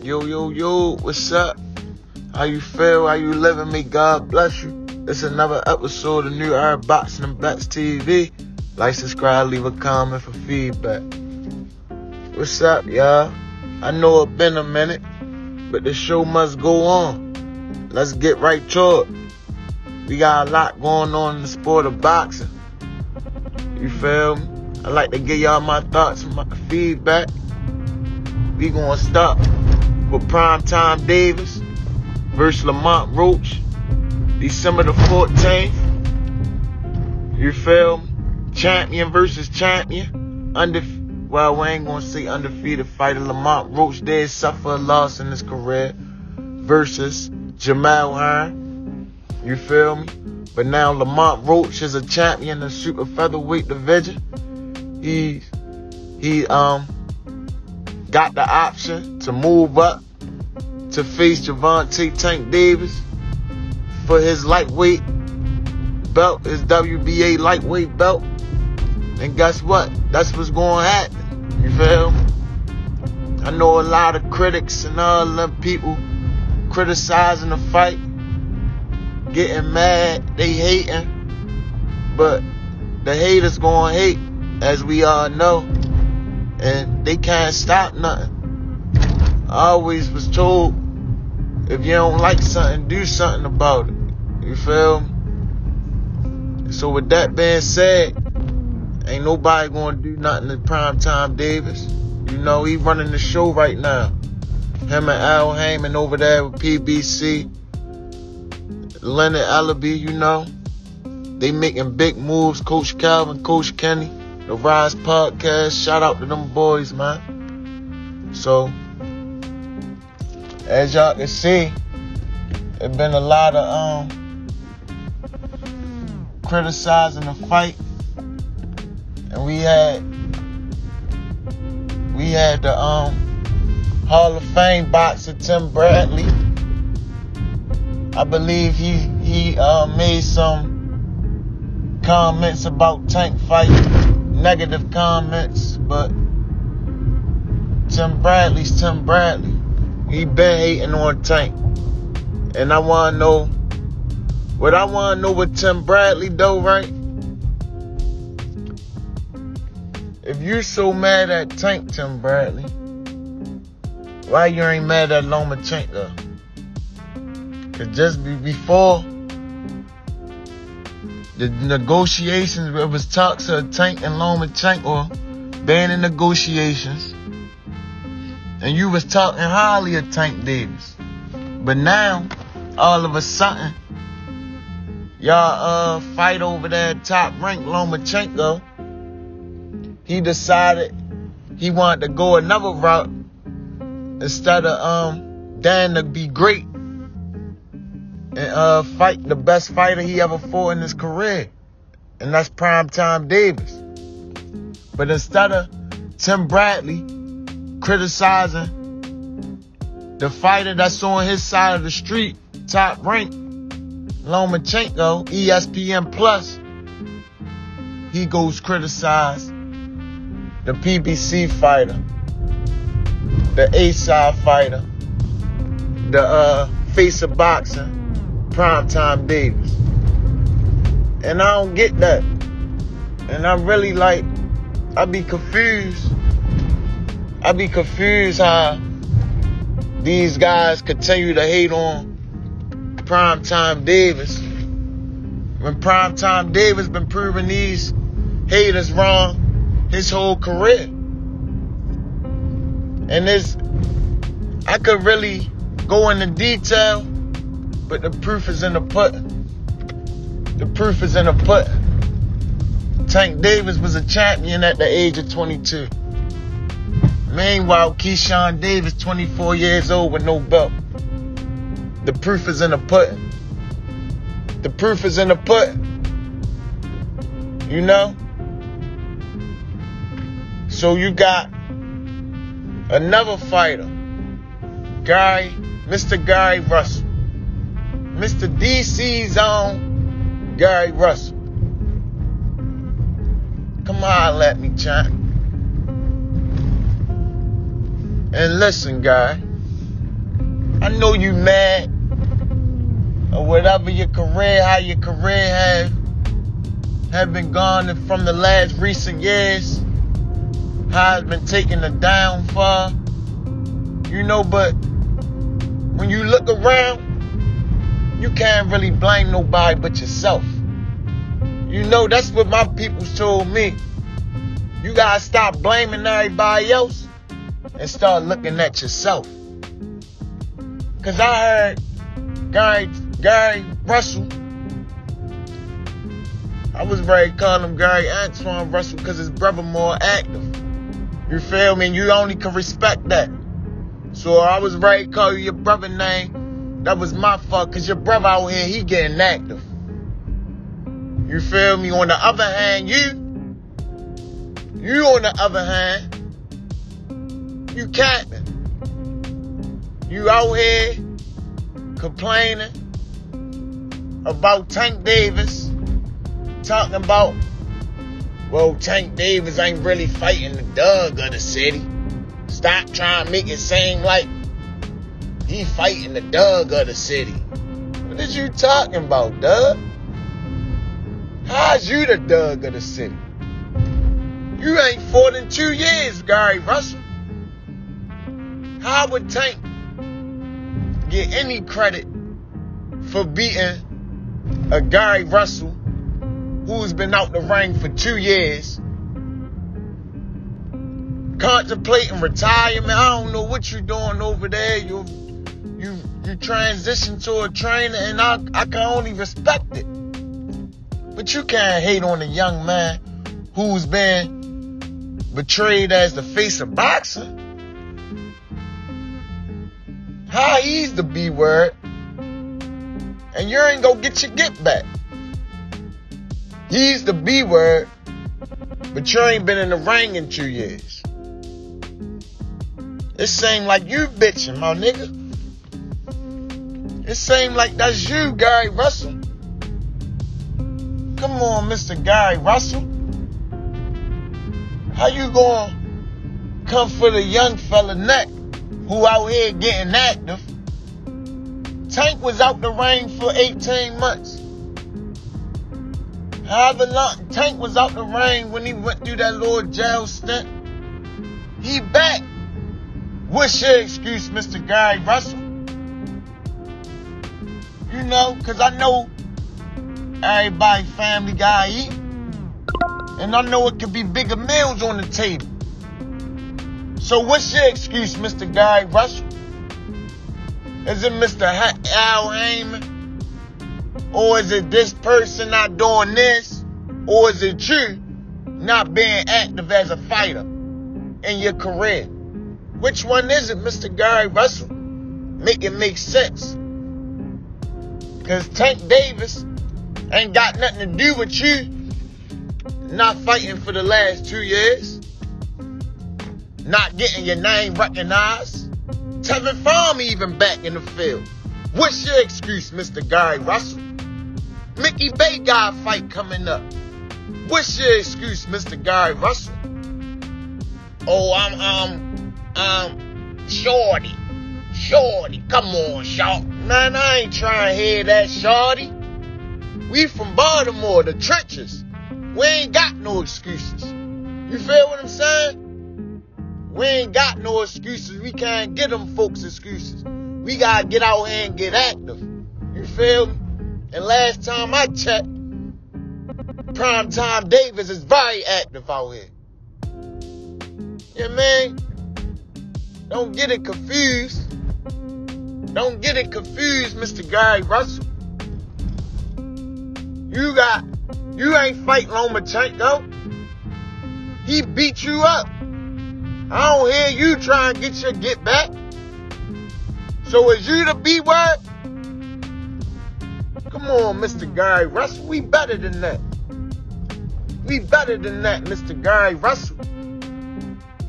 Yo, what's up? How you feel? How you living? May God bless you. It's another episode of New Era Boxing and Bets TV. Like, subscribe, leave a comment for feedback. What's up, y'all? I know it's been a minute, but the show must go on. Let's get right to it. We got a lot going on in the sport of boxing. You feel me? I like to give y'all my thoughts and my feedback. We gonna start with Primetime Davis versus Lamont Roach, December the 14th. You feel me? Champion versus champion. Well, we ain't gonna say undefeated fighter. Lamont Roach did suffer a loss in his career versus Jamal Hearn. You feel me? But now Lamont Roach is a champion in the super featherweight division. He got the option to move up to face Gervonta Tank Davis for his lightweight belt, his WBA lightweight belt. And guess what? That's what's going to happen. You feel me? I know a lot of critics and all them people criticizing the fight, getting mad, they hating. But the haters going to hate, as we all know. And they can't stop nothing. I always was told, if you don't like something, do something about it. You feel me? So with that being said, ain't nobody gonna do nothing to Primetime Davis. You know, he running the show right now. Him and Al Heyman over there with PBC. Leonard Ellaby, you know. They making big moves. Coach Calvin, Coach Kenny. The Rise Podcast, shout out to them boys, man. So, as y'all can see, there's been a lot of criticizing the fight, and we had the Hall of Fame boxer Tim Bradley. I believe he made some comments about Tank fighting. Negative comments, but Tim Bradley's Tim Bradley. He been hating on Tank. And I want to know with Tim Bradley though, right? If you're so mad at Tank, Tim Bradley, why you ain't mad at Lomachenko? Cause just before the negotiations, it was talks of Tank and Lomachenko banning negotiations. And you was talking highly of Tank Davis. But now, all of a sudden, y'all fight over there at Top Rank. Lomachenko, he decided he wanted to go another route instead of Dan to be great and fight the best fighter he ever fought in his career. And that's Primetime Davis. But instead of Tim Bradley criticizing the fighter that's on his side of the street, Top Rank, Lomachenko, ESPN Plus, he goes criticize the PBC fighter, the A-side fighter, the face of boxing, Primetime Davis. And I don't get that. And I'm really like, I be confused how these guys continue to hate on Primetime Davis when Primetime Davis been proving these haters wrong his whole career. And I could really go into detail, but the proof is in the pudding. The proof is in the pudding. Tank Davis was a champion at the age of 22. Meanwhile, Keyshawn Davis, 24 years old with no belt. The proof is in the pudding. The proof is in the pudding. You know? So you got another fighter, Mr. Gary Russel. Mr. DC's own Gary Russel. Come holler at me, champ. And listen, guy, I know you mad. Or whatever your career, how your career have been gone from the last recent years. How it's been taking a downfall. You know, but when you look around, you can't really blame nobody but yourself. You know, that's what my peoples told me. You gotta stop blaming everybody else and start looking at yourself. Cause I heard Gary Russel, I was ready to call him Gary Antoine Russell because his brother more active. You feel me? And you only can respect that. So I was ready to call you your brother name. That was my fault, because your brother out here, he getting active. You feel me? On the other hand, you on the other hand, you capping. You out here complaining about Tank Davis, talking about, well, Tank Davis ain't really fighting the Doug of the city. Stop trying to make it seem like he fighting the Doug of the city. What is you talking about, Doug? How's you the Doug of the city? You ain't fought in 2 years, Gary Russell. How would Tank get any credit for beating a Gary Russell who's been out the ring for 2 years, contemplating retirement? I don't know what you're doing over there. You transition to a trainer, and I can only respect it. But you can't hate on a young man who's been betrayed as the face of boxing. How he's the B word, and you ain't gonna get your get back. He's the B word, but you ain't been in the ring in 2 years. It seems like you bitching, my nigga. It seems like that's you, Gary Russell. Come on, Mr. Gary Russell. How you gonna come for the young fella neck who out here getting active? Tank was out the ring for 18 months. However long Tank was out the ring when he went through that little jail stint. He back. What's your excuse, Mr. Gary Russell? You know, because I know everybody family guy eat. And I know it could be bigger meals on the table. So what's your excuse, Mr. Gary Russell? Is it Mr. Al Heyman? Or is it this person not doing this? Or is it you not being active as a fighter in your career? Which one is it, Mr. Gary Russell? Make it make sense. Because Tank Davis ain't got nothing to do with you not fighting for the last 2 years. Not getting your name recognized. Tevin Farm even back in the field. What's your excuse, Mr. Gary Russell? Mickey Bay got a fight coming up. What's your excuse, Mr. Gary Russell? Oh, I'm Shorty. Shorty, come on, Short. Man, I ain't trying to hear that, Shorty. We from Baltimore, the trenches. We ain't got no excuses. You feel what I'm saying? We ain't got no excuses. We can't get them folks excuses. We gotta get out here and get active. You feel me? And last time I checked, Primetime Davis is very active out here. Yeah, man. Don't get it confused. Don't get it confused, Mr. Gary Russell. You ain't fighting Lomachenko. He beat you up. I don't hear you trying to get your get back. So is you the B word? Come on, Mr. Gary Russell. We better than that. We better than that, Mr. Gary Russell.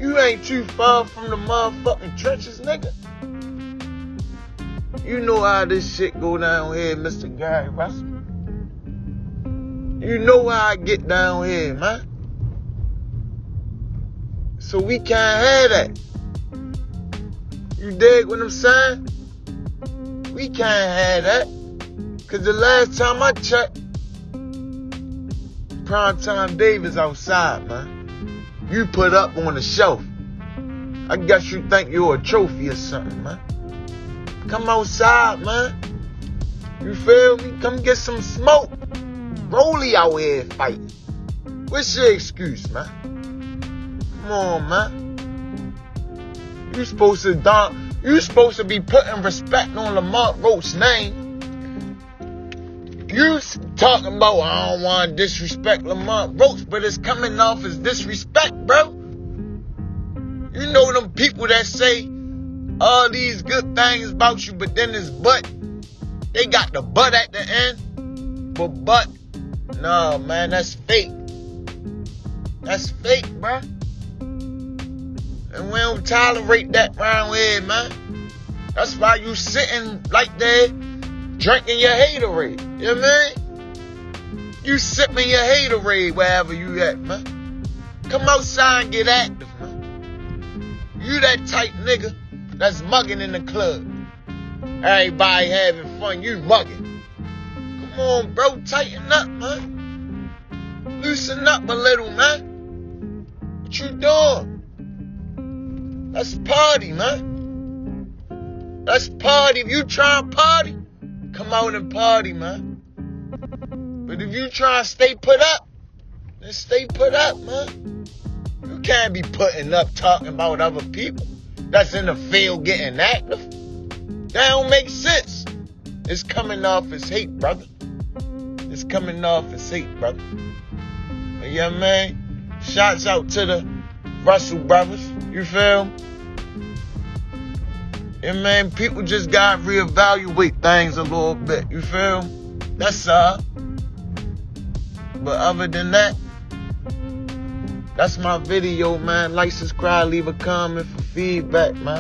You ain't too far from the motherfucking trenches, nigga. You know how this shit go down here, Mr. Gary Russell. You know how I get down here, man. So we can't have that. You dig what I'm saying? We can't have that. Cause the last time I checked, Primetime Davis outside, man. You put up on the shelf. I guess you think you're a trophy or something, man. Come outside, man. You feel me? Come get some smoke. Rolly out here fighting. What's your excuse, man? Come on, man. You supposed to be putting respect on Lamont Roach's name. You talking about, I don't want to disrespect Lamont Roach, but it's coming off as disrespect, bro. You know them people that say all these good things about you, but then it's but. They got the but at the end. But, no, man, that's fake. That's fake, bro. And we don't tolerate that around here, man. That's why you sitting like that, drinking your haterade. You know what I mean? You sipping your haterade wherever you at, man. Come outside and get active, man. You that type nigga that's mugging in the club. Everybody having fun, you mugging. Come on, bro, tighten up, man. Loosen up a little, man. What you doing? Let's party, man. Let's party. If you try to party, come out and party, man. But if you try to stay put up, then stay put up, man. You can't be putting up talking about other people that's in the field getting active. That don't make sense. It's coming off as hate, brother. It's coming off as hate, brother. But yeah, man. Shouts out to the Russel brothers. You feel me? Yeah, man. People just gotta reevaluate things a little bit. You feel me? That's all. But other than that, that's my video, man. Like, subscribe, leave a comment for feedback, man.